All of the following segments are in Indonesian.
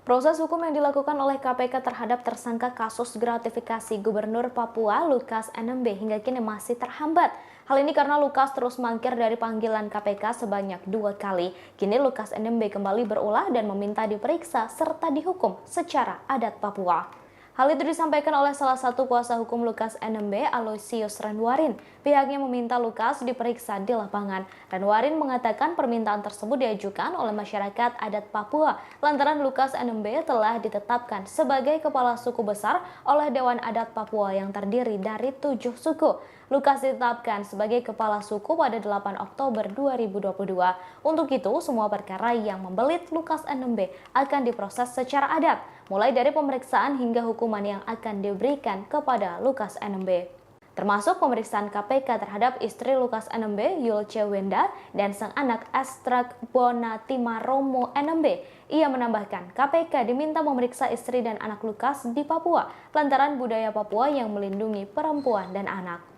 Proses hukum yang dilakukan oleh KPK terhadap tersangka kasus gratifikasi Gubernur Papua Lukas NMB hingga kini masih terhambat. Hal ini karena Lukas terus mangkir dari panggilan KPK sebanyak 2 kali. Kini Lukas NMB kembali berulah dan meminta diperiksa serta dihukum secara adat Papua. Hal itu disampaikan oleh salah satu kuasa hukum Lukas NMB, Aloysius Renwarin. Pihaknya meminta Lukas diperiksa di lapangan. Renwarin mengatakan permintaan tersebut diajukan oleh masyarakat adat Papua lantaran Lukas NMB telah ditetapkan sebagai kepala suku besar oleh Dewan Adat Papua yang terdiri dari 7 suku. Lukas ditetapkan sebagai kepala suku pada 8 Oktober 2022. Untuk itu, semua perkara yang membelit Lukas NMB akan diproses secara adat, mulai dari pemeriksaan hingga hukuman yang akan diberikan kepada Lukas NMB. Termasuk pemeriksaan KPK terhadap istri Lukas NMB, Yulce Wenda, dan sang anak Astrak Bonatimaromo NMB. Ia menambahkan, KPK diminta memeriksa istri dan anak Lukas di Papua, lantaran budaya Papua yang melindungi perempuan dan anak.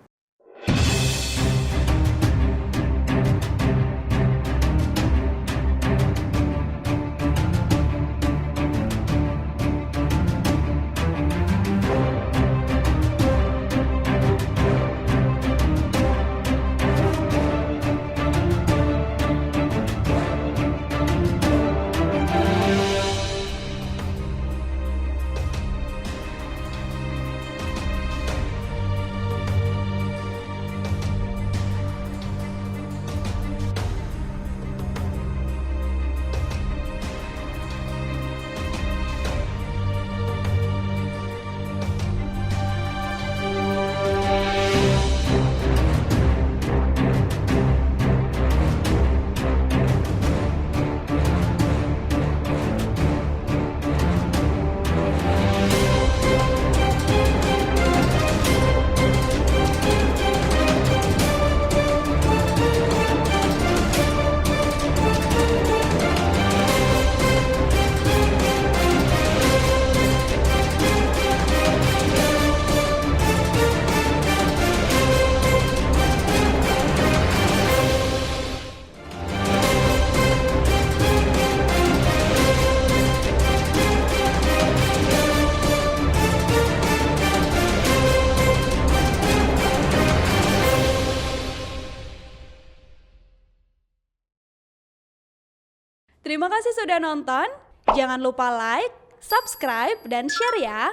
Terima kasih sudah nonton. Jangan lupa like, subscribe, dan share ya.